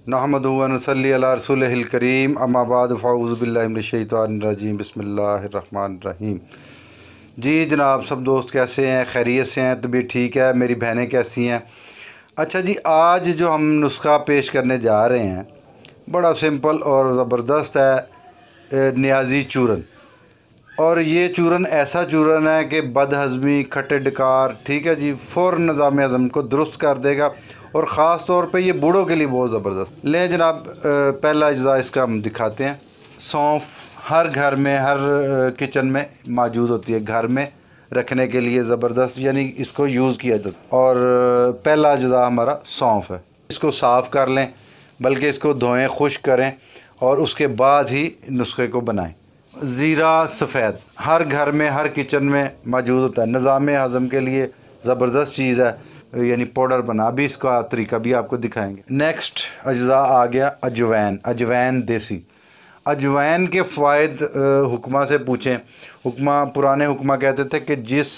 नहमदुहु व नसल्ली अला रसूलिहिल करीम अम्मा बाद फ़अऊज़ु बिल्लाहि मिनश शैतानिर रजीम बिस्मिल्लाहिर रहमानिर रहीम। जी जनाब, सब दोस्त कैसे हैं? खैरियत से हैं? तबीयत ठीक है? मेरी बहनें कैसी हैं? अच्छा जी, आज जो हम नुस्खा पेश करने जा रहे हैं बड़ा सिंपल और ज़बरदस्त है, नियाज़ी चूरन। और ये चूरन ऐसा चूरन है कि बदहज़मी, खट्टे डकार, ठीक है जी, फ़ौरन निज़ाम हज़म को दुरुस्त कर देगा और ख़ास तौर पे ये बूढ़ों के लिए बहुत ज़बरदस्त। लें जनाब, पहला अज्जा इसका हम दिखाते हैं। सौंफ हर घर में, हर किचन में मौजूद होती है, घर में रखने के लिए ज़बरदस्त, यानी इसको यूज़ किया जाता है। और पहला अज्जा हमारा सौंफ है। इसको साफ़ कर लें, बल्कि इसको धोएं, खुश्क करें और उसके बाद ही नुस्खे को बनाएं। ज़ीरा सफ़ेद हर घर में, हर किचन में मौजूद होता है, निज़ाम हज़म के लिए ज़बरदस्त चीज़ है, यानी पाउडर बना। अभी इसका तरीका भी आपको दिखाएंगे। नेक्स्ट अज्जा आ गया अजवैन। अजवैन देसी। अजवैन के फ़ायदे हुक्मा से पूछें। हुक्मा, पुराने हुक्मा कहते थे कि जिस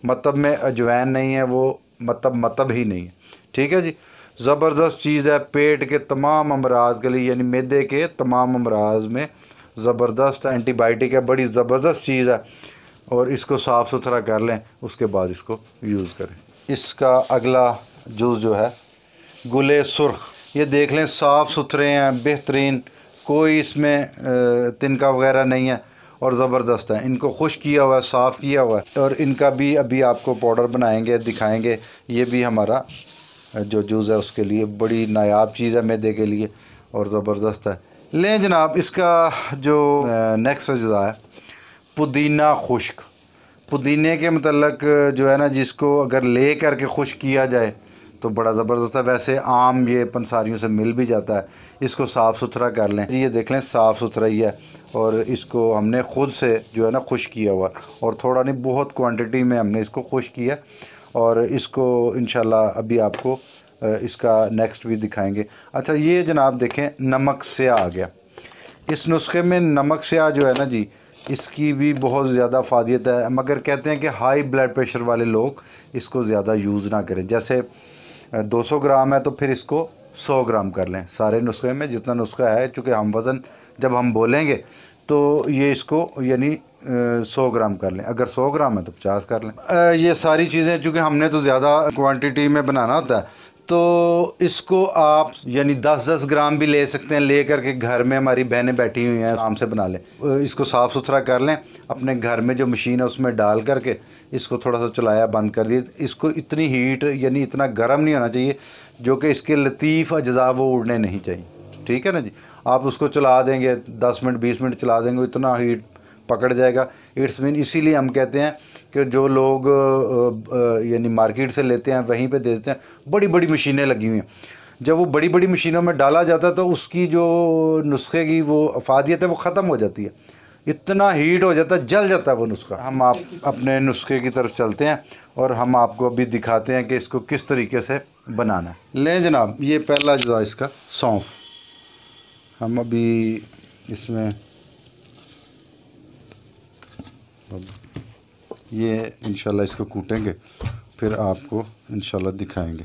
मतलब में अजवैन नहीं है वो मतलब ही नहीं है, ठीक है जी। ज़बरदस्त चीज़ है, पेट के तमाम अमराज के लिए, यानी मैदे के तमाम अमराज में ज़बरदस्त एंटीबायोटिक है, बड़ी ज़बरदस्त चीज़ है। और इसको साफ़ सुथरा कर लें, उसके बाद इसको यूज़ करें। इसका अगला जूस जो है गुले सुर्ख, ये देख लें, साफ़ सुथरे हैं, बेहतरीन, कोई इसमें तिनका वगैरह नहीं है और ज़बरदस्त है। इनको खुश किया हुआ है, साफ़ किया हुआ है, और इनका भी अभी आपको पाउडर बनाएंगे, दिखाएंगे। ये भी हमारा जो जूस है उसके लिए बड़ी नायाब चीज़ है, मैदे के लिए, और ज़बरदस्त है। लें जनाब, इसका जो नेक्स्ट अज्जा है पुदीना खुश्क। पुदीने के मतलब जो है ना, जिसको अगर ले करके खुश्क किया जाए तो बड़ा ज़बरदस्त है। वैसे आम ये पंसारियों से मिल भी जाता है। इसको साफ़ सुथरा कर लें जी, ये देख लें, साफ़ सुथरा ही है। और इसको हमने ख़ुद से जो है ना खुश्क किया हुआ, और थोड़ा नहीं, बहुत क्वांटिटी में हमने इसको खुश्क किया। और इसको इंशाल्लाह अभी आपको इसका नेक्स्ट भी दिखाएंगे। अच्छा, ये जनाब देखें, नमक स्याह आ गया। इस नुस्खे में नमक स्याह जो है ना जी, इसकी भी बहुत ज़्यादा फ़ायदा है, मगर कहते हैं कि हाई ब्लड प्रेशर वाले लोग इसको ज़्यादा यूज़ ना करें। जैसे 200 ग्राम है तो फिर इसको 100 ग्राम कर लें। सारे नुस्खे में जितना नुस्खा है, चूँकि हम वज़न जब हम बोलेंगे तो ये इसको यानी 100 ग्राम कर लें। अगर 100 ग्राम है तो 50 कर लें। ये सारी चीज़ें चूँकि हमने तो ज़्यादा क्वांटिटी में बनाना होता है, तो इसको आप यानी 10-10 ग्राम भी ले सकते हैं। ले करके घर में हमारी बहनें बैठी हुई हैं, आराम से बना लें। इसको साफ़ सुथरा कर लें, अपने घर में जो मशीन है उसमें डाल करके इसको थोड़ा सा चलाया, बंद कर दिए। इसको इतनी हीट यानी इतना गर्म नहीं होना चाहिए जो कि इसके लतीफ़ अज्जा वो उड़ने नहीं चाहिए, ठीक है ना जी। आप उसको चला देंगे, 10 मिनट 20 मिनट चला देंगे, इतना हीट पकड़ जाएगा। इट्स मीन, इसीलिए हम कहते हैं कि जो लोग यानी मार्केट से लेते हैं वहीं पे देते हैं। बड़ी बड़ी मशीनें लगी हुई हैं, जब वो बड़ी बड़ी मशीनों में डाला जाता है तो उसकी जो नुस्खे की वो अफादियत है वो ख़त्म हो जाती है। इतना हीट हो जाता है, जल जाता है वो नुस्खा। हम आप अपने नुस्खे की तरफ चलते हैं और हम आपको अभी दिखाते हैं कि इसको किस तरीके से बनाना है। लें जनाब, ये पहला अज्जा इसका सौंफ। हम अभी इसमें ये इंशाल्लाह इसको कूटेंगे, फिर आपको इंशाल्लाह दिखाएंगे।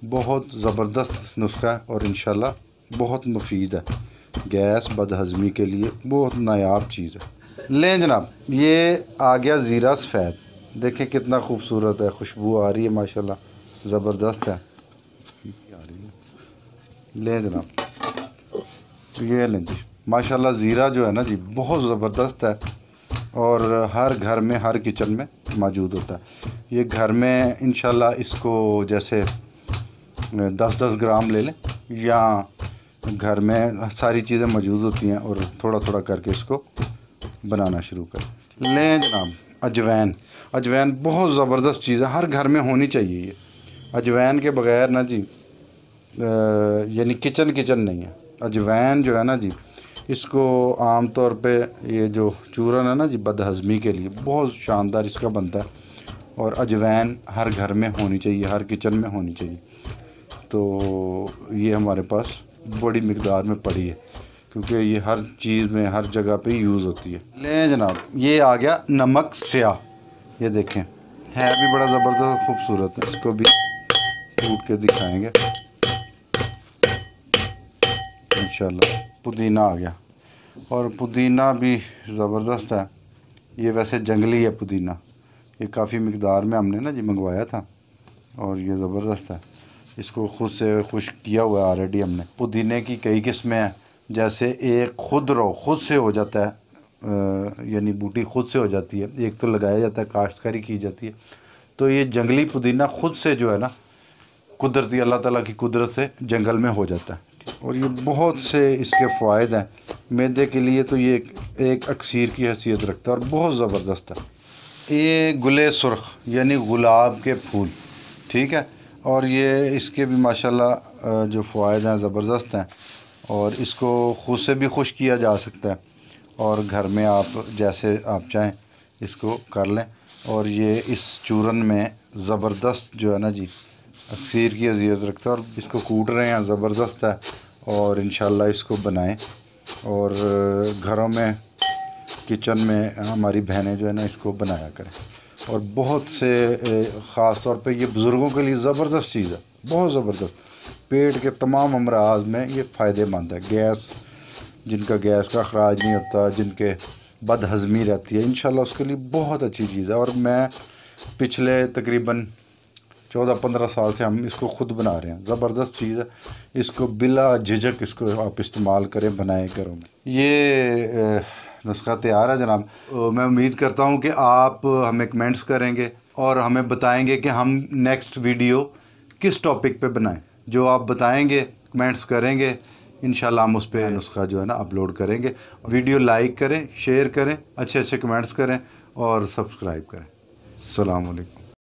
बहुत ज़बरदस्त नुस्खा है और इंशाल्लाह बहुत मुफीद है, गैस बदहज़मी के लिए बहुत नायाब चीज़ है। लें जनाब, ये आ गया ज़ीरा सफ़ेद। देखें कितना खूबसूरत है, खुशबू आ रही है माशाल्लाह, ज़बरदस्त है। लें जनाब, ये लें जी, माशाल्लाह ज़ीरा जो है ना जी बहुत ज़बरदस्त है और हर घर में, हर किचन में मौजूद होता है। ये घर में इंशाल्लाह इसको जैसे 10-10 ग्राम ले लें, या घर में सारी चीज़ें मौजूद होती हैं, और थोड़ा थोड़ा करके इसको बनाना शुरू करें। लें जनाब, अजवैन। अजवैन बहुत ज़बरदस्त चीज़ है, हर घर में होनी चाहिए। ये अजवैन के बग़ैर ना जी यानी किचन नहीं है। अजवैन जो है ना जी, इसको आम तौर पे ये जो चूरन है ना जी, बदहज़मी के लिए बहुत शानदार इसका बनता है। और अजवैन हर घर में होनी चाहिए, हर किचन में होनी चाहिए। तो ये हमारे पास बड़ी मिकदार में पड़ी है, क्योंकि ये हर चीज़ में, हर जगह पे यूज़ होती है। लें जनाब, ये आ गया नमक स्याह। ये देखें, है भी बड़ा ज़बरदस्त खूबसूरत है। इसको भी कूट के दिखाएंगे इंशाल्लाह। पुदीना आ गया, और पुदीना भी ज़बरदस्त है। ये वैसे जंगली है पुदीना, ये काफ़ी मिकदार में हमने ना जी मंगवाया था, और ये ज़बरदस्त है। इसको खुद से खुश्क किया हुआ है ऑलरेडी हमने। पुदीने की कई किस्में हैं, जैसे एक खुद से हो जाता है, यानी बूटी खुद से हो जाती है। एक तो लगाया जाता है, काश्तकारी की जाती है। तो ये जंगली पुदीना खुद से जो है ना, कुदरती अल्लाह ताला की कुदरत से जंगल में हो जाता है, और ये बहुत से इसके फ़ायदे हैं। मैदे के लिए तो ये एक अक्सीर की हैसियत रखता है और बहुत ज़बरदस्त है। ये गुले सुर्ख यानी गुलाब के फूल, ठीक है, और ये इसके भी माशाल्लाह जो फ़ायदे हैं ज़बरदस्त हैं। और इसको खुद से भी खुश किया जा सकता है, और घर में आप जैसे आप चाहें इसको कर लें। और ये इस चूरन में ज़बरदस्त जो है ना जी, अक्सीर की हैसियत रखता है, और इसको कूट रहे हैं, ज़बरदस्त है। और इंशाल्लाह इसको बनाएं, और घरों में किचन में हमारी बहनें जो है ना इसको बनाया करें। और बहुत से ख़ास तौर पे ये बुज़ुर्गों के लिए ज़बरदस्त चीज़ है, बहुत ज़बरदस्त। पेट के तमाम अमराज में ये फ़ायदेमंद है। गैस, जिनका गैस का अखराज नहीं होता, जिनके बदहज़मी रहती है, इंशाल्लाह उसके लिए बहुत अच्छी चीज़ है। और मैं पिछले तकरीबन 14-15 साल से हम इसको ख़ुद बना रहे हैं। ज़बरदस्त चीज़ है, इसको बिला झिझक इसको आप इस्तेमाल करें, बनाएं घरों में। ये नुस्खा तैयार है जनाब। मैं उम्मीद करता हूँ कि आप हमें कमेंट्स करेंगे और हमें बताएंगे कि हम नेक्स्ट वीडियो किस टॉपिक पे बनाएं। जो आप बताएंगे, कमेंट्स करेंगे, इंशाल्लाह हम उस पर नुस्खा जो है ना अपलोड करेंगे। वीडियो लाइक करें, शेयर करें, अच्छे अच्छे कमेंट्स करें और सब्सक्राइब करें। अस्सलाम वालेकुम।